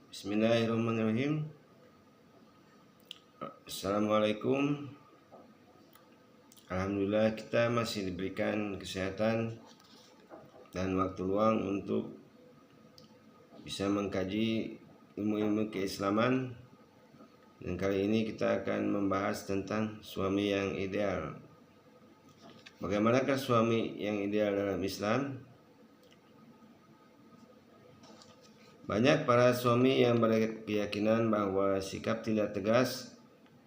Bismillahirrahmanirrahim. Assalamualaikum. Alhamdulillah kita masih diberikan kesehatan dan waktu luang untuk bisa mengkaji ilmu-ilmu keislaman. Dan kali ini kita akan membahas tentang suami yang ideal. Bagaimanakah suami yang ideal dalam Islam? Banyak para suami yang berkeyakinan bahwa sikap tidak tegas,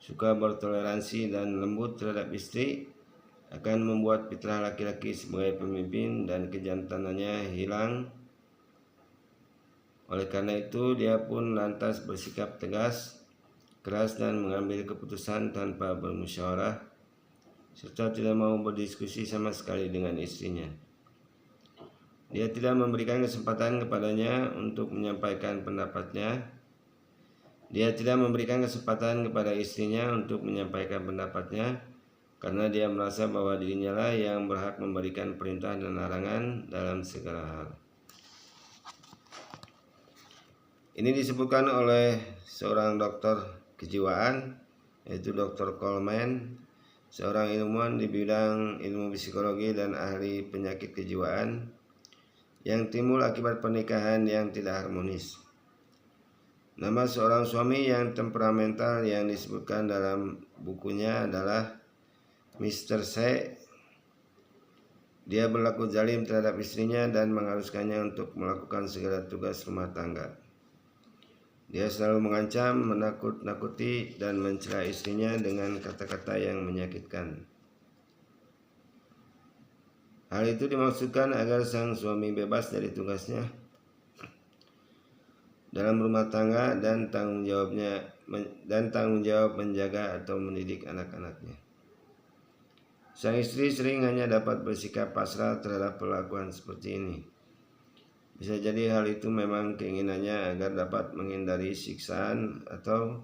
suka bertoleransi dan lembut terhadap istri akan membuat fitrah laki-laki sebagai pemimpin dan kejantanannya hilang. Oleh karena itu, dia pun lantas bersikap tegas, keras dan mengambil keputusan tanpa bermusyawarah, serta tidak mau berdiskusi sama sekali dengan istrinya. Dia tidak memberikan kesempatan kepadanya untuk menyampaikan pendapatnya. Dia tidak memberikan kesempatan kepada istrinya untuk menyampaikan pendapatnya karena dia merasa bahwa dirinya lah yang berhak memberikan perintah dan larangan dalam segala hal. Ini disebutkan oleh seorang dokter kejiwaan, yaitu Dr. Coleman, seorang ilmuwan di bidang ilmu psikologi dan ahli penyakit kejiwaan yang timbul akibat pernikahan yang tidak harmonis. Nama seorang suami yang temperamental yang disebutkan dalam bukunya adalah Mr. C. Dia berlaku zalim terhadap istrinya dan mengharuskannya untuk melakukan segala tugas rumah tangga. Dia selalu mengancam, menakut-nakuti, dan mencela istrinya dengan kata-kata yang menyakitkan. Hal itu dimaksudkan agar sang suami bebas dari tugasnya dalam rumah tangga dan tanggung jawab menjaga atau mendidik anak-anaknya. Sang istri sering hanya dapat bersikap pasrah terhadap perlakuan seperti ini. Bisa jadi hal itu memang keinginannya agar dapat menghindari siksaan atau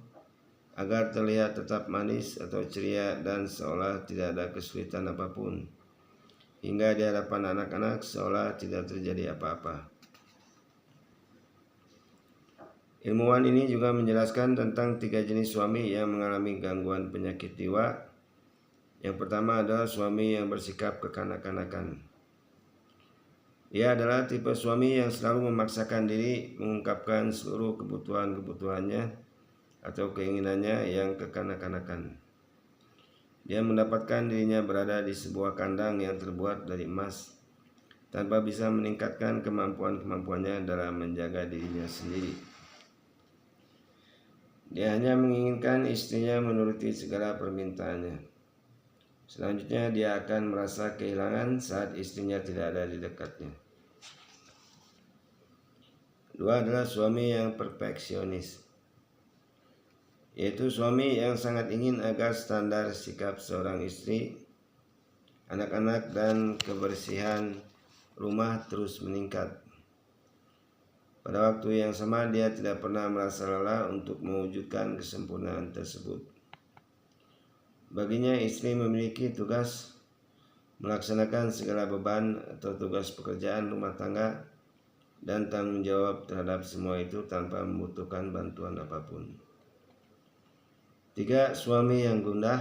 agar terlihat tetap manis atau ceria dan seolah tidak ada kesulitan apapun, hingga di hadapan anak-anak seolah tidak terjadi apa-apa. Ilmuwan ini juga menjelaskan tentang 3 jenis suami yang mengalami gangguan penyakit jiwa. Yang pertama adalah suami yang bersikap kekanak-kanakan. Dia adalah tipe suami yang selalu memaksakan diri mengungkapkan seluruh kebutuhannya atau keinginannya yang kekanak-kanakan. Dia mendapatkan dirinya berada di sebuah kandang yang terbuat dari emas tanpa bisa meningkatkan kemampuannya dalam menjaga dirinya sendiri. Dia hanya menginginkan istrinya menuruti segala permintaannya. Selanjutnya dia akan merasa kehilangan saat istrinya tidak ada di dekatnya. Kedua adalah suami yang perfeksionis, yaitu suami yang sangat ingin agar standar sikap seorang istri, anak-anak, dan kebersihan rumah terus meningkat. Pada waktu yang sama dia tidak pernah merasa lelah untuk mewujudkan kesempurnaan tersebut. Baginya istri memiliki tugas melaksanakan segala beban atau tugas pekerjaan rumah tangga dan tanggung jawab terhadap semua itu tanpa membutuhkan bantuan apapun. 3. Suami yang gundah,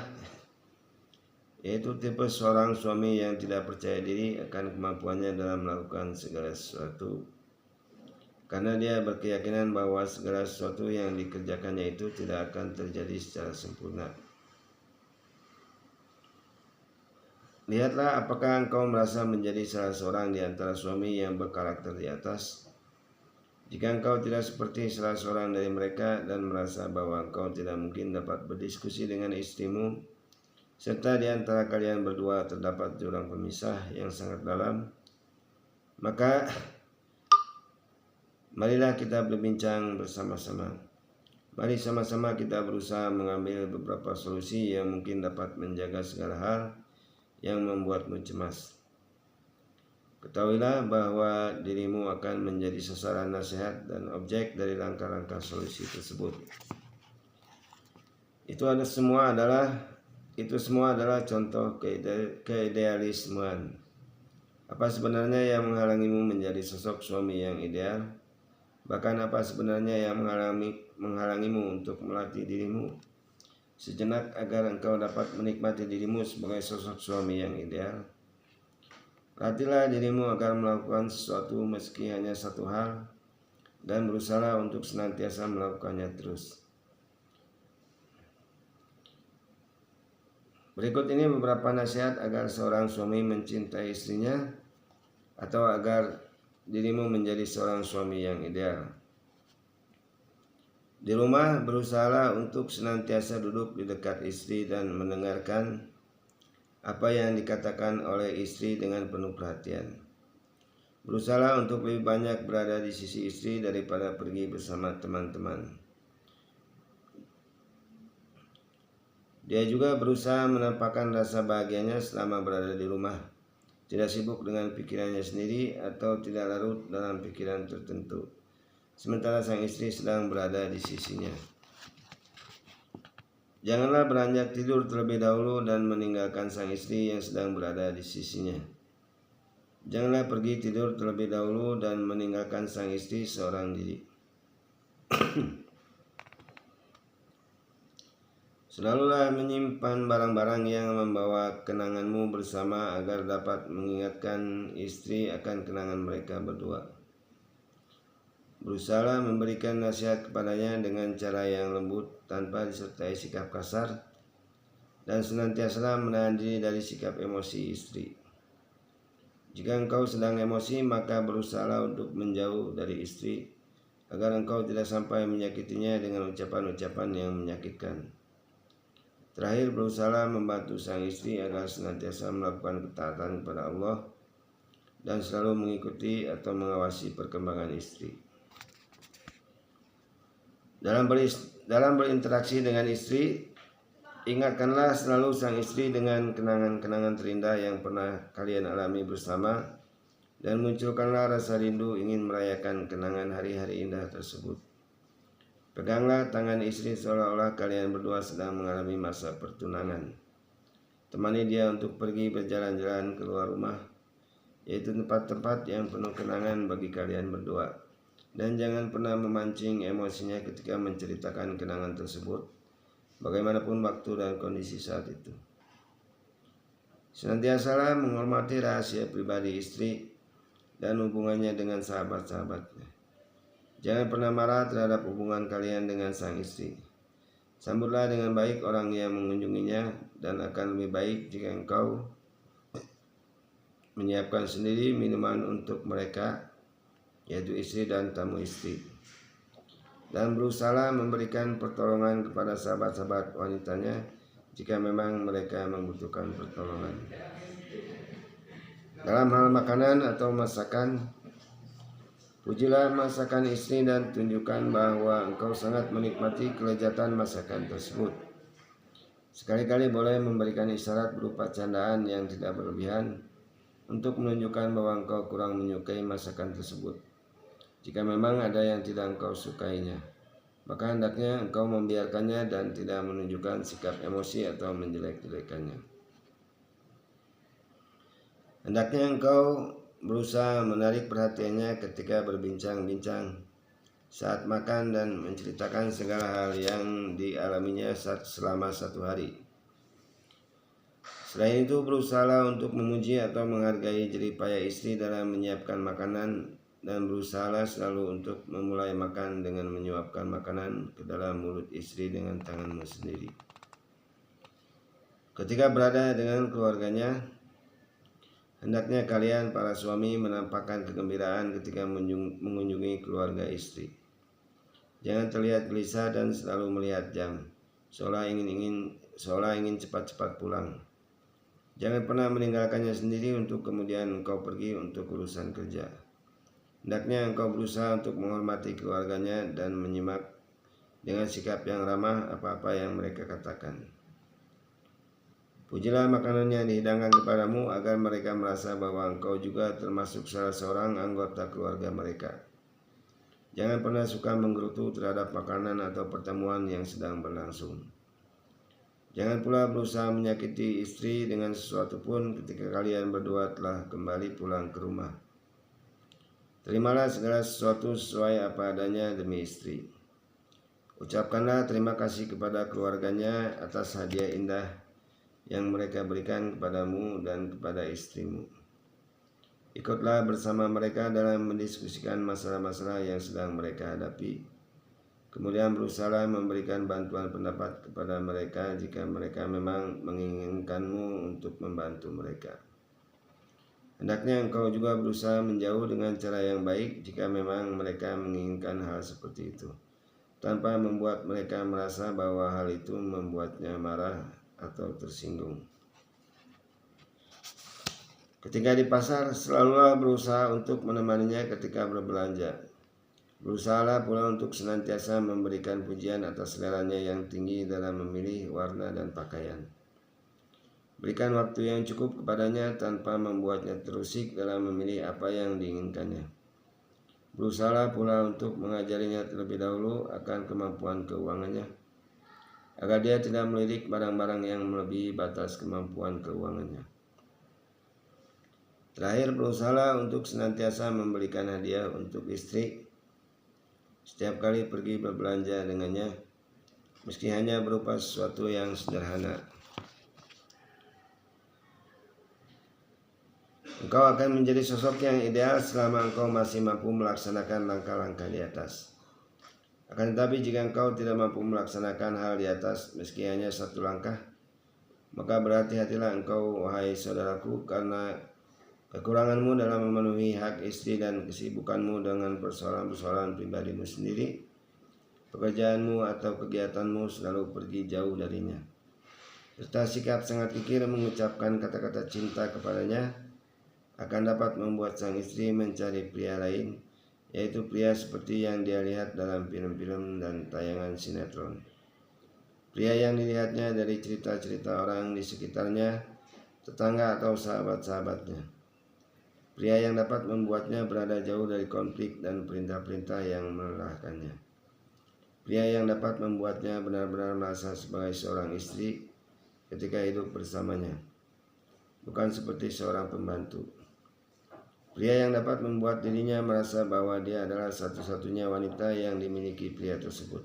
yaitu tipe seorang suami yang tidak percaya diri akan kemampuannya dalam melakukan segala sesuatu, karena dia berkeyakinan bahwa segala sesuatu yang dikerjakannya itu tidak akan terjadi secara sempurna. Lihatlah apakah engkau merasa menjadi salah seorang di antara suami yang berkarakter di atas. Jika engkau tidak seperti salah seorang dari mereka dan merasa bahwa engkau tidak mungkin dapat berdiskusi dengan istrimu, serta di antara kalian berdua terdapat jurang pemisah yang sangat dalam, maka marilah kita berbincang bersama-sama. Mari sama-sama kita berusaha mengambil beberapa solusi yang mungkin dapat menjaga segala hal yang membuatmu cemas. Ketahuilah bahwa dirimu akan menjadi sasaran nasihat dan objek dari langkah-langkah solusi tersebut. Itu semua adalah contoh keidealismean. Apa sebenarnya yang menghalangimu menjadi sosok suami yang ideal? Bahkan apa sebenarnya yang menghalangimu untuk melatih dirimu sejenak agar engkau dapat menikmati dirimu sebagai sosok suami yang ideal? Latihlah dirimu agar melakukan sesuatu meski hanya satu hal dan berusaha untuk senantiasa melakukannya terus. Berikut ini beberapa nasihat agar seorang suami mencintai istrinya atau agar dirimu menjadi seorang suami yang ideal. Di rumah, berusahalah untuk senantiasa duduk di dekat istri dan mendengarkan apa yang dikatakan oleh istri dengan penuh perhatian. Berusahalah untuk lebih banyak berada di sisi istri daripada pergi bersama teman-teman. Dia juga berusaha menampakkan rasa bahagianya selama berada di rumah, tidak sibuk dengan pikirannya sendiri atau tidak larut dalam pikiran tertentu, sementara sang istri sedang berada di sisinya. Janganlah beranjak tidur terlebih dahulu dan meninggalkan sang istri yang sedang berada di sisinya. Janganlah pergi tidur terlebih dahulu dan meninggalkan sang istri seorang diri. Selalulah menyimpan barang-barang yang membawa kenanganmu bersama agar dapat mengingatkan istri akan kenangan mereka berdua. Berusahalah memberikan nasihat kepadanya dengan cara yang lembut tanpa disertai sikap kasar, dan senantiasa menahan diri dari sikap emosi istri. Jika engkau sedang emosi, maka berusahalah untuk menjauh dari istri agar engkau tidak sampai menyakitinya dengan ucapan-ucapan yang menyakitkan. Terakhir, berusaha membantu sang istri agar senantiasa melakukan ketaatan kepada Allah dan selalu mengikuti atau mengawasi perkembangan istri. Dalam berinteraksi dengan istri, ingatkanlah selalu sang istri dengan kenangan-kenangan terindah yang pernah kalian alami bersama, dan munculkanlah rasa rindu ingin merayakan kenangan hari-hari indah tersebut. Peganglah tangan istri seolah-olah kalian berdua sedang mengalami masa pertunangan. Temani dia untuk pergi berjalan-jalan keluar rumah, yaitu tempat-tempat yang penuh kenangan bagi kalian berdua. Dan jangan pernah memancing emosinya ketika menceritakan kenangan tersebut, bagaimanapun waktu dan kondisi saat itu. Senantiasalah menghormati rahasia pribadi istri dan hubungannya dengan sahabat-sahabatnya. Jangan pernah marah terhadap hubungan kalian dengan sang istri. Sambutlah dengan baik orang yang mengunjunginya, dan akan lebih baik jika engkau menyiapkan sendiri minuman untuk mereka, yaitu istri dan tamu istri. Dan berusaha memberikan pertolongan kepada sahabat-sahabat wanitanya jika memang mereka membutuhkan pertolongan. Dalam hal makanan atau masakan, pujilah masakan istri dan tunjukkan bahwa engkau sangat menikmati kelezatan masakan tersebut. Sekali-kali boleh memberikan isyarat berupa candaan yang tidak berlebihan untuk menunjukkan bahwa engkau kurang menyukai masakan tersebut. Jika memang ada yang tidak engkau sukainya, maka hendaknya engkau membiarkannya dan tidak menunjukkan sikap emosi atau menjelek-jelekannya. Hendaknya engkau berusaha menarik perhatiannya ketika berbincang-bincang saat makan dan menceritakan segala hal yang dialaminya selama satu hari. Selain itu, berusaha untuk memuji atau menghargai jerih payah istri dalam menyiapkan makanan, dan berusaha selalu untuk memulai makan dengan menyuapkan makanan ke dalam mulut istri dengan tanganmu sendiri. Ketika berada dengan keluarganya, hendaknya kalian para suami menampakkan kegembiraan ketika mengunjungi keluarga istri. Jangan terlihat gelisah dan selalu melihat jam, seolah ingin cepat-cepat pulang. Jangan pernah meninggalkannya sendiri untuk kemudian engkau pergi untuk urusan kerja. Hendaknya engkau berusaha untuk menghormati keluarganya dan menyimak dengan sikap yang ramah apa-apa yang mereka katakan. Pujilah makanan yang dihidangkan kepadamu agar mereka merasa bahwa engkau juga termasuk salah seorang anggota keluarga mereka. Jangan pernah suka menggerutu terhadap makanan atau pertemuan yang sedang berlangsung. Jangan pula berusaha menyakiti istri dengan sesuatu pun ketika kalian berdua telah kembali pulang ke rumah. Terimalah segala sesuatu sesuai apa adanya demi istri. Ucapkanlah terima kasih kepada keluarganya atas hadiah indah yang mereka berikan kepadamu dan kepada istrimu. Ikutlah bersama mereka dalam mendiskusikan masalah-masalah yang sedang mereka hadapi. Kemudian berusaha memberikan bantuan pendapat kepada mereka jika mereka memang menginginkanmu untuk membantu mereka. Hendaknya engkau juga berusaha menjauh dengan cara yang baik jika memang mereka menginginkan hal seperti itu, tanpa membuat mereka merasa bahwa hal itu membuatnya marah atau tersinggung. Ketika di pasar, selalulah berusaha untuk menemaninya ketika berbelanja. Berusahalah pula untuk senantiasa memberikan pujian atas seleranya yang tinggi dalam memilih warna dan pakaian. Berikan waktu yang cukup kepadanya tanpa membuatnya terusik dalam memilih apa yang diinginkannya. Berusahalah pula untuk mengajarinya terlebih dahulu akan kemampuan keuangannya, agar dia tidak melirik barang-barang yang melebihi batas kemampuan keuangannya. Terakhir, berusahalah untuk senantiasa memberikan hadiah untuk istri setiap kali pergi berbelanja dengannya, meski hanya berupa sesuatu yang sederhana. Engkau akan menjadi sosok yang ideal selama engkau masih mampu melaksanakan langkah-langkah di atas. Akan tetapi jika engkau tidak mampu melaksanakan hal di atas meski hanya satu langkah, maka berhati-hatilah engkau, wahai saudaraku, karena kekuranganmu dalam memenuhi hak istri dan kesibukanmu dengan persoalan-persoalan pribadimu sendiri, pekerjaanmu atau kegiatanmu selalu pergi jauh darinya, serta sikap sangat kikir mengucapkan kata-kata cinta kepadanya, akan dapat membuat sang istri mencari pria lain, yaitu pria seperti yang dia lihat dalam film-film dan tayangan sinetron. Pria yang dilihatnya dari cerita-cerita orang di sekitarnya, tetangga atau sahabat-sahabatnya. Pria yang dapat membuatnya berada jauh dari konflik dan perintah-perintah yang melelahkannya. Pria yang dapat membuatnya benar-benar merasa sebagai seorang istri ketika hidup bersamanya, bukan seperti seorang pembantu. Pria yang dapat membuat dirinya merasa bahwa dia adalah satu-satunya wanita yang dimiliki pria tersebut.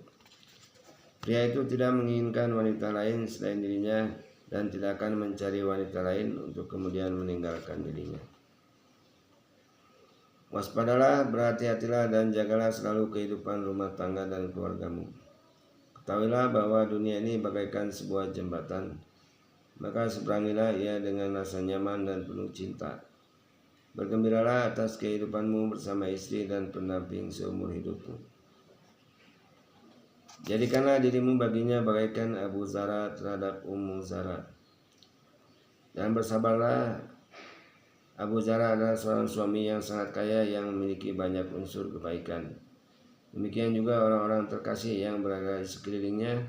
Pria itu tidak menginginkan wanita lain selain dirinya dan tidak akan mencari wanita lain untuk kemudian meninggalkan dirinya. Waspadalah, berhati-hatilah dan jagalah selalu kehidupan rumah tangga dan keluargamu. Ketahuilah bahwa dunia ini bagaikan sebuah jembatan, maka seberangilah ia dengan rasa nyaman dan penuh cinta. Bergembiralah atas kehidupanmu bersama istri dan pendamping seumur hidupmu. Jadikanlah dirimu baginya bagaikan Abu Zara terhadap Ummu Zara. Dan bersabarlah, Abu Zara adalah seorang suami yang sangat kaya yang memiliki banyak unsur kebaikan. Demikian juga orang-orang terkasih yang berada di sekelilingnya,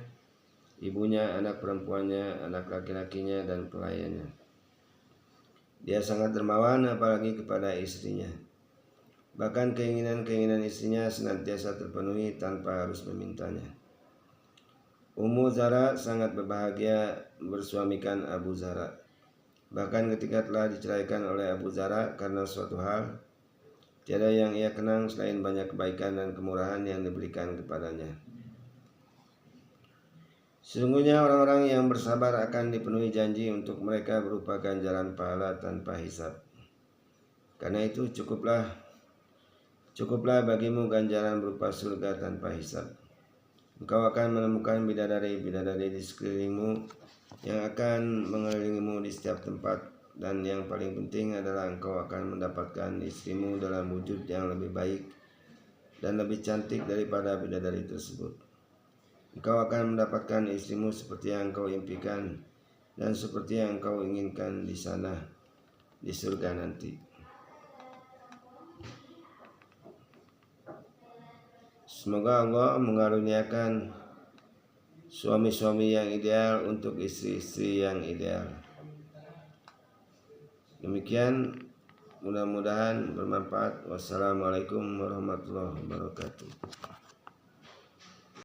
ibunya, anak perempuannya, anak laki-lakinya, dan pelayannya. Dia sangat dermawan apalagi kepada istrinya. Bahkan keinginan-keinginan istrinya senantiasa terpenuhi tanpa harus memintanya. Ummu Zara sangat berbahagia bersuamikan Abu Zara. Bahkan ketika telah diceraikan oleh Abu Zara karena suatu hal, tiada yang ia kenang selain banyak kebaikan dan kemurahan yang diberikan kepadanya. Sesungguhnya orang-orang yang bersabar akan dipenuhi janji untuk mereka berupa ganjaran pahala tanpa hisab. Karena itu cukuplah bagimu ganjaran berupa surga tanpa hisab. Engkau akan menemukan bidadari-bidadari di sekelilingmu yang akan mengelilingimu di setiap tempat, dan yang paling penting adalah engkau akan mendapatkan istrimu dalam wujud yang lebih baik dan lebih cantik daripada bidadari tersebut. Engkau akan mendapatkan istrimu seperti yang engkau impikan dan seperti yang engkau inginkan di sana, di surga nanti. Semoga Allah mengaruniakan suami-suami yang ideal untuk istri-istri yang ideal. Demikian, mudah-mudahan bermanfaat. Wassalamualaikum warahmatullahi wabarakatuh.